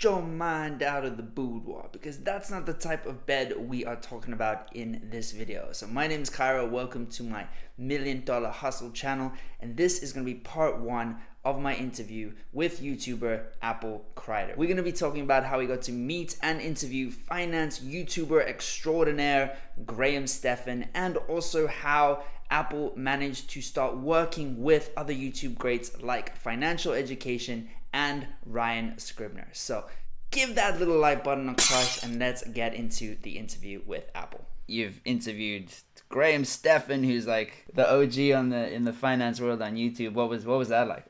your mind out of the boudoir, because that's not the type of bed we are talking about in this video. So my name is Crider. Welcome to my $1 Million Hustle channel, and this is going to be part one of my interview with YouTuber Apple Crider. We're going to be talking about how he got to meet and interview finance YouTuber extraordinaire Graham Stephan, and also how Apple managed to start working with other YouTube greats like Financial Education and Ryan Scribner. So give that little like button a crush and let's get into the interview with Apple. You've interviewed Graham Stephan, who's like the OG in the finance world on YouTube. What was that like?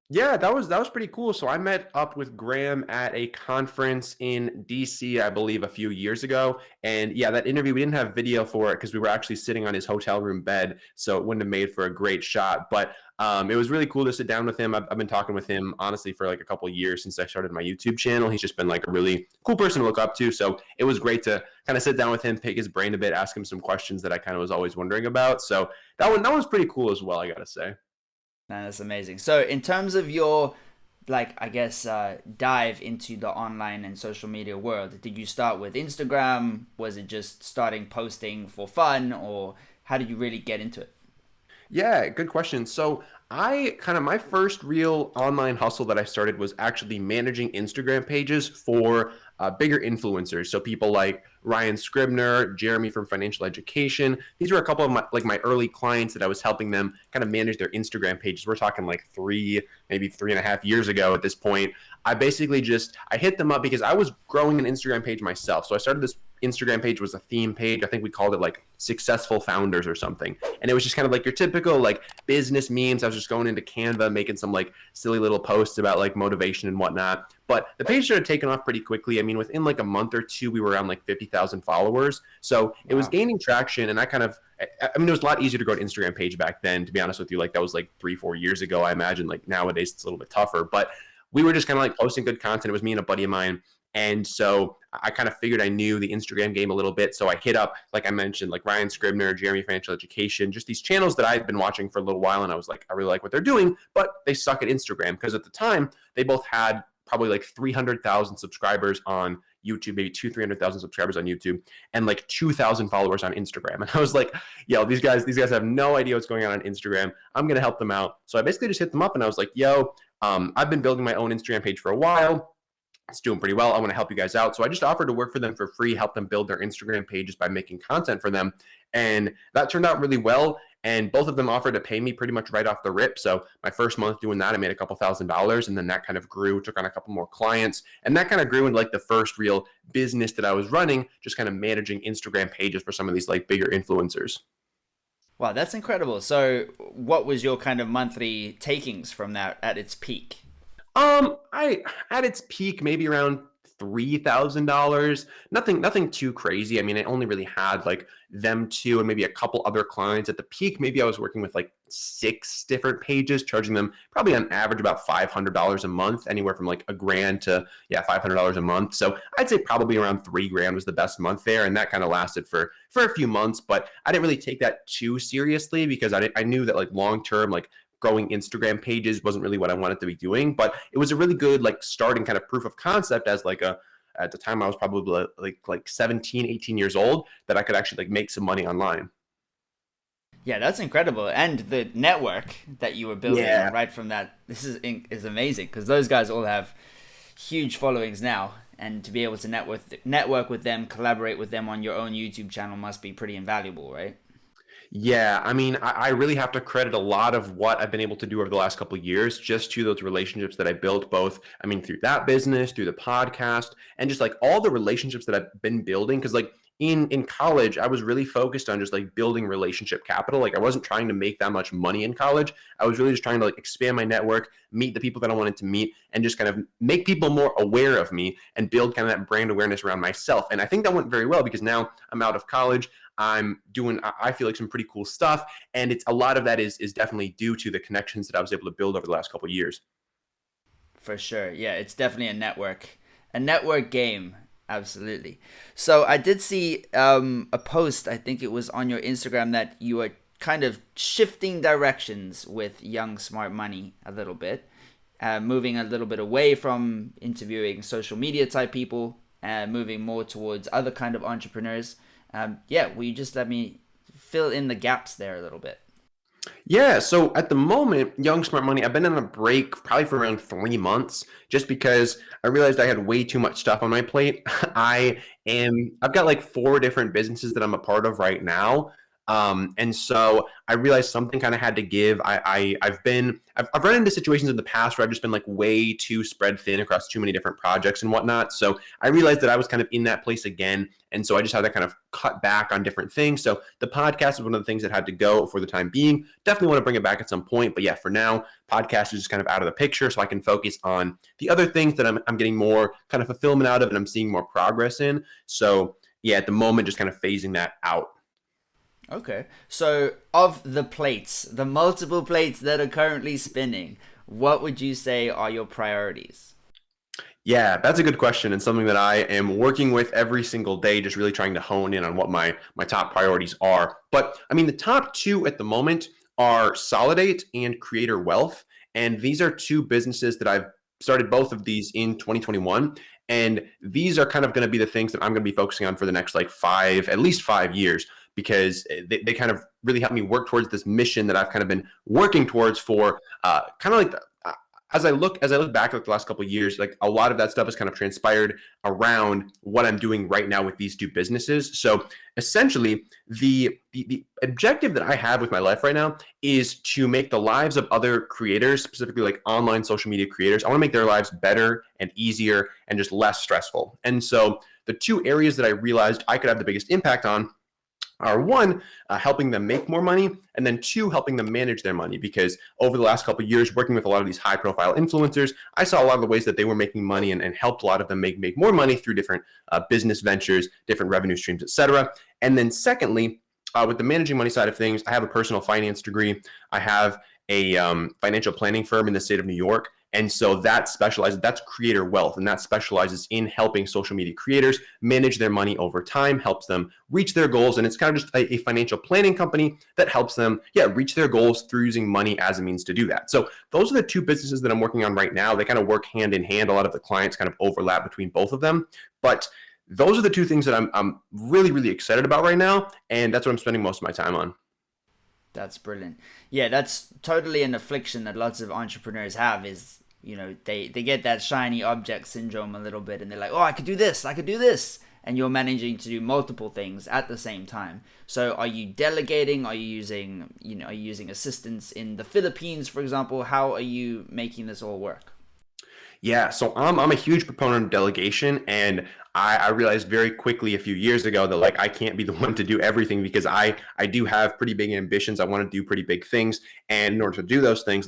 Yeah, that was pretty cool. So I met up with Graham at a conference in DC, I believe, a few years ago. And yeah, that interview, we didn't have video for it because we were actually sitting on his hotel room bed, so it wouldn't have made for a great shot. But it was really cool to sit down with him. I've been talking with him, honestly, for like a couple of years since I started my YouTube channel. He's just been like a really cool person to look up to. So it was great to kind of sit down with him, pick his brain a bit, ask him some questions that I kind of was always wondering about. So that was pretty cool as well, I gotta say. Man, that's amazing. So in terms of your, like, I guess, dive into the online and social media world, did you start with Instagram? Was it just starting posting for fun, or how did you really get into it? Yeah, good question. So my first real online hustle that I started was actually managing Instagram pages for bigger influencers. So people like Ryan Scribner, Jeremy from Financial Education. These were a couple of my early clients that I was helping them kind of manage their Instagram pages. We're talking like maybe 3.5 years ago at this point. I hit them up because I was growing an Instagram page myself. So I started this Instagram page, was a theme page. I think we called it like Successful Founders or something. And it was just kind of like your typical like business memes. I was just going into Canva, making some like silly little posts about like motivation and whatnot. But the page started taking off pretty quickly. I mean, within like a month or two, we were around like 50,000 followers. So it was gaining traction. And it was a lot easier to grow an Instagram page back then, to be honest with you. Like that was like 3-4 years ago. I imagine like nowadays it's a little bit tougher. But we were just kind of like posting good content. It was me and a buddy of mine. And so I kind of figured I knew the Instagram game a little bit. So I hit up, like I mentioned, like Ryan Scribner, Jeremy Financial Education, just these channels that I've been watching for a little while. And I was like, I really like what they're doing, but they suck at Instagram. Because at the time, they both had probably like 300,000 subscribers on YouTube, maybe 300,000 subscribers on YouTube, and like 2,000 followers on Instagram. And I was like, yo, these guys have no idea what's going on Instagram. I'm going to help them out. So I basically just hit them up and I was like, yo, I've been building my own Instagram page for a while. It's doing pretty well. I want to help you guys out. So I just offered to work for them for free, help them build their Instagram pages by making content for them. And that turned out really well. And both of them offered to pay me pretty much right off the rip. So my first month doing that, I made a couple $1,000s, and then that kind of grew, took on a couple more clients. And that kind of grew into like the first real business that I was running, just kind of managing Instagram pages for some of these like bigger influencers. Wow, that's incredible. So what was your kind of monthly takings from that at its peak? I at its peak maybe around $3,000. Nothing too crazy. I mean, I only really had like them two and maybe a couple other clients. At the peak, maybe I was working with like 6 different pages, charging them probably on average about $500 a month, anywhere from like $1,000 to $500 a month. So I'd say probably around $3,000 was the best month there, and that kind of lasted for a few months. But I didn't really take that too seriously because I knew that like long term, like growing Instagram pages wasn't really what I wanted to be doing, but it was a really good like starting kind of proof of concept as like at the time I was probably like 17, 18 years old, that I could actually like make some money online. Yeah, that's incredible. And the network that you were building right from that, this is amazing, because those guys all have huge followings now, and to be able to network with them, collaborate with them on your own YouTube channel must be pretty invaluable, right? Yeah, I mean, I really have to credit a lot of what I've been able to do over the last couple of years just to those relationships that I built, both, I mean, through that business, through the podcast, and just like all the relationships that I've been building. Because like in college, I was really focused on just like building relationship capital. Like I wasn't trying to make that much money in college. I was really just trying to like expand my network, meet the people that I wanted to meet, and just kind of make people more aware of me and build kind of that brand awareness around myself. And I think that went very well because now I'm out of college. I'm doing, I feel like, some pretty cool stuff. And it's a lot of that is definitely due to the connections that I was able to build over the last couple of years. For sure. Yeah, it's definitely a network game. Absolutely. So I did see a post, I think it was on your Instagram, that you were kind of shifting directions with Young Smart Money a little bit. moving a little bit away from interviewing social media type people, moving more towards other kind of entrepreneurs. Will you just let me fill in the gaps there a little bit? Yeah, so at the moment, Young Smart Money, I've been on a break probably for around 3 months just because I realized I had way too much stuff on my plate. I've got like 4 different businesses that I'm a part of right now. And so I realized something kind of had to give. I've run into situations in the past where I've just been like way too spread thin across too many different projects and whatnot. So I realized that I was kind of in that place again. And so I just had to kind of cut back on different things. So the podcast is one of the things that had to go for the time being. Definitely want to bring it back at some point. But yeah, for now, podcast is just kind of out of the picture. So I can focus on the other things that I'm getting more kind of fulfillment out of and I'm seeing more progress in. So yeah, at the moment, just kind of phasing that out. Okay. So of the plates, the multiple plates that are currently spinning, what would you say are your priorities? Yeah, that's a good question and something that I am working with every single day, just really trying to hone in on what my top priorities are. But I mean, the top 2 at the moment are Solidate and Creator Wealth. And these are 2 businesses that I've started both of these in 2021. And these are kind of going to be the things that I'm going to be focusing on for the next like at least 5 years, because they kind of really help me work towards this mission that I've kind of been working towards for kind of like as I look back at the last couple of years, like a lot of that stuff has kind of transpired around what I'm doing right now with these 2 businesses. So essentially, the objective that I have with my life right now is to make the lives of other creators, specifically like online social media creators, I want to make their lives better and easier and just less stressful. And so the 2 areas that I realized I could have the biggest impact on are 1, helping them make more money, and then 2, helping them manage their money. Because over the last couple of years, working with a lot of these high-profile influencers, I saw a lot of the ways that they were making money and helped a lot of them make more money through different business ventures, different revenue streams, etc. And then secondly, with the managing money side of things, I have a personal finance degree. I have a financial planning firm in the state of New York. And so that's Creator Wealth, and that specializes in helping social media creators manage their money over time, helps them reach their goals. And it's kind of just a financial planning company that helps them, reach their goals through using money as a means to do that. So those are the 2 businesses that I'm working on right now. They kind of work hand in hand. A lot of the clients kind of overlap between both of them. But those are the 2 things that I'm really, really excited about right now. And that's what I'm spending most of my time on. That's brilliant. Yeah, that's totally an affliction that lots of entrepreneurs have is, they get that shiny object syndrome a little bit and they're like, oh, I could do this. And you're managing to do multiple things at the same time. So are you delegating? Are you using assistants in the Philippines, for example? How are you making this all work? Yeah, so I'm a huge proponent of delegation, and I realized very quickly a few years ago that like I can't be the one to do everything, because I do have pretty big ambitions. I want to do pretty big things, and in order to do those things,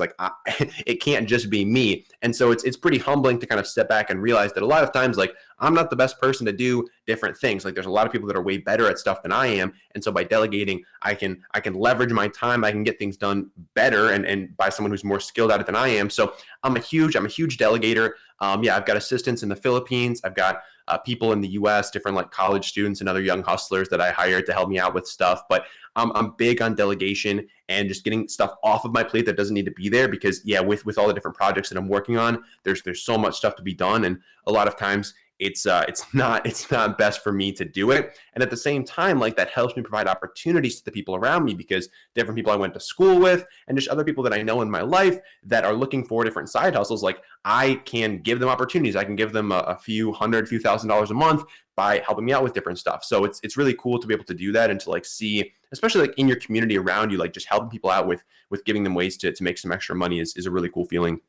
it can't just be me. And so it's pretty humbling to kind of step back and realize that a lot of times like I'm not the best person to do different things. Like there's a lot of people that are way better at stuff than I am, and so by delegating, I can leverage my time. I can get things done better, and by someone who's more skilled at it than I am. So I'm a huge delegator. I've got assistants in the Philippines. I've got people in the US, different like college students and other young hustlers that I hired to help me out with stuff. But I'm big on delegation and just getting stuff off of my plate that doesn't need to be there, because with all the different projects that I'm working on, there's so much stuff to be done, and a lot of times it's not best for me to do it. And at the same time, like that helps me provide opportunities to the people around me, because different people I went to school with and just other people that I know in my life that are looking for different side hustles, like I can give them opportunities. I can give them a few $1,000 a month by helping me out with different stuff. So it's really cool to be able to do that and to like see, especially like in your community around you, like just helping people out with giving them ways to make some extra money is a really cool feeling.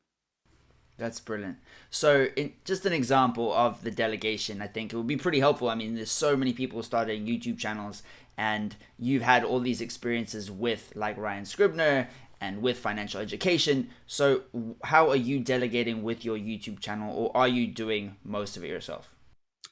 That's brilliant. So, just an example of the delegation, I think it would be pretty helpful. I mean, there's so many people starting YouTube channels, and you've had all these experiences with like Ryan Scribner and with financial education. So, how are you delegating with your YouTube channel, or are you doing most of it yourself?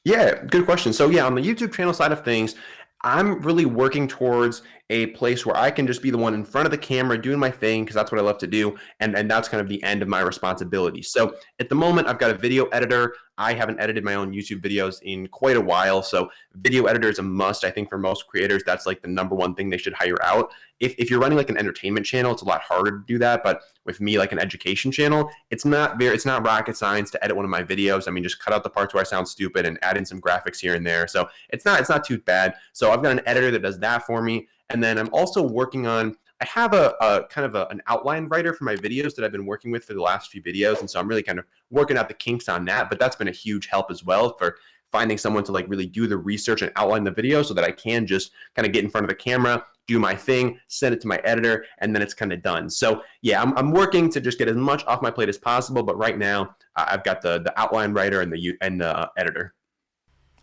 Yeah, good question. So on the YouTube channel side of things, I'm really working towards a place where I can just be the one in front of the camera doing my thing, because that's what I love to do. And that's kind of the end of my responsibility. So at the moment, I've got a video editor. I haven't edited my own YouTube videos in quite a while. So video editor is a must. I think for most creators, that's like the number one thing they should hire out. If you're running like an entertainment channel, it's a lot harder to do that. But with me, like an education channel, it's not rocket science to edit one of my videos. I mean, just cut out the parts where I sound stupid and add in some graphics here and there. So it's not too bad. So I've got an editor that does that for me. And then I'm also working on, I have a kind of an outline writer for my videos that I've been working with for the last few videos. And so I'm really kind of working out the kinks on that, but that's been a huge help as well for finding someone to like really do the research and outline the video so that I can just kind of get in front of the camera, do my thing, send it to my editor, and then it's kind of done. So yeah, I'm working to just get as much off my plate as possible. But right now I've got the outline writer and the editor.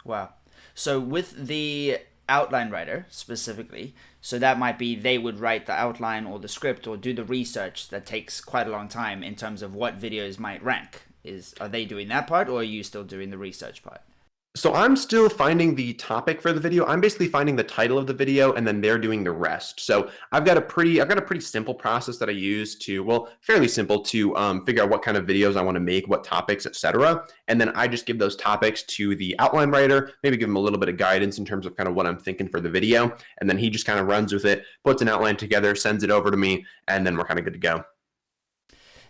Wow. So with the outline writer specifically, so that might be they would write the outline or the script or do the research that takes quite a long time in terms of what videos might rank. Are they doing that part, or are you still doing the research part? So I'm still finding the topic for the video. I'm basically finding the title of the video, and then they're doing the rest. So I've got a pretty simple process that I use to, well, fairly simple to figure out what kind of videos I want to make, what topics, etc. And then I just give those topics to the outline writer, maybe give him a little bit of guidance in terms of kind of what I'm thinking for the video. And then he just kind of runs with it, puts an outline together, sends it over to me, and then we're kind of good to go.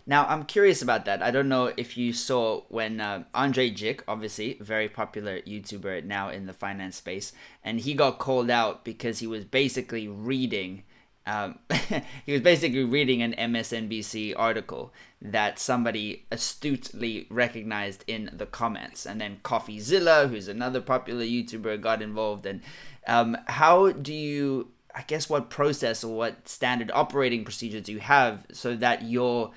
Now, I'm curious about that. I don't know if you saw when Andrei Jikh, obviously a very popular YouTuber now in the finance space, and he got called out because he was basically reading an MSNBC article that somebody astutely recognized in the comments. And then CoffeeZilla, who's another popular YouTuber, got involved. And how do you, I guess, what process or what standard operating procedure do you have so that your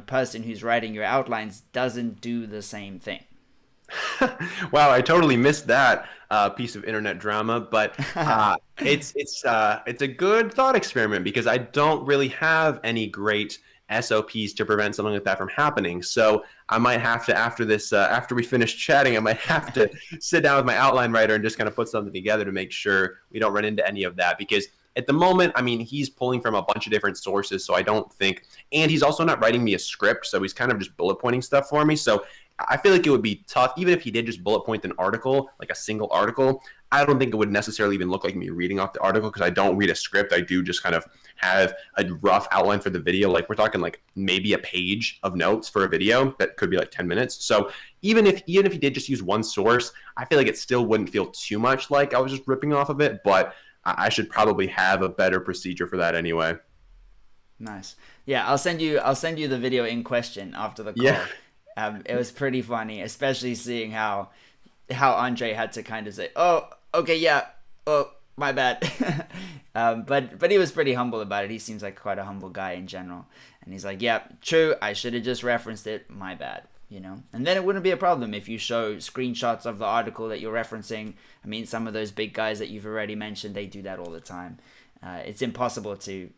person who's writing your outlines doesn't do the same thing? Wow, I totally missed that piece of internet drama, but it's a good thought experiment because I don't really have any great SOPs to prevent something like that from happening. So I might have to, after we finish chatting, I might have to sit down with my outline writer and just kind of put something together to make sure we don't run into any of that. Because at the moment, I mean, he's pulling from a bunch of different sources, so I don't think, and he's also not writing me a script, so he's kind of just bullet pointing stuff for me. So I feel like it would be tough, even if he did just bullet point an article, like a single article. I don't think it would necessarily even look like me reading off the article because I don't read a script. I do just kind of have a rough outline for the video. Like we're talking like maybe a page of notes for a video that could be like 10 minutes. So even if he did just use one source, I feel like it still wouldn't feel too much like I was just ripping off of it, but I should probably have a better procedure for that anyway. Nice. Yeah, I'll send you the video in question after the call. Yeah. It was pretty funny, especially seeing how Andrei had to kind of say, "Oh, okay, yeah, oh, my bad." But he was pretty humble about it. He seems like quite a humble guy in general, and he's like, "Yeah, true. I should have just referenced it. My bad." And then it wouldn't be a problem if you show screenshots of the article that you're referencing. I mean, some of those big guys that you've already mentioned, they do that all the time. It's impossible to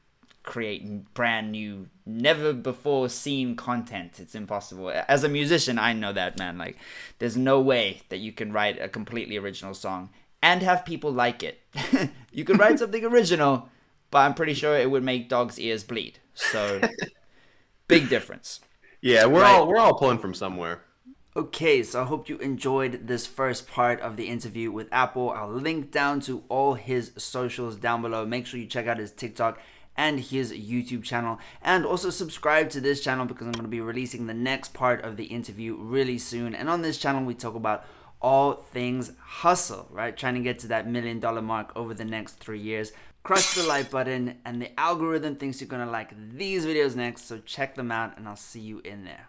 create brand new, never before seen content. It's impossible. As a musician, I know that, man. Like, there's no way that you can write a completely original song and have people like it. You could write something original, but I'm pretty sure it would make dogs' ears bleed. So, big difference. Yeah, we're all pulling from somewhere. Okay, so I hope you enjoyed this first part of the interview with Apple. I'll link down to all his socials down below. Make sure you check out his TikTok and his YouTube channel, and also subscribe to this channel because I'm going to be releasing the next part of the interview really soon. And on this channel we talk about all things hustle, right? Trying to get to that $1 million mark over the next 3 years. Crush the like button, and the algorithm thinks you're going to like these videos next, so check them out and I'll see you in there.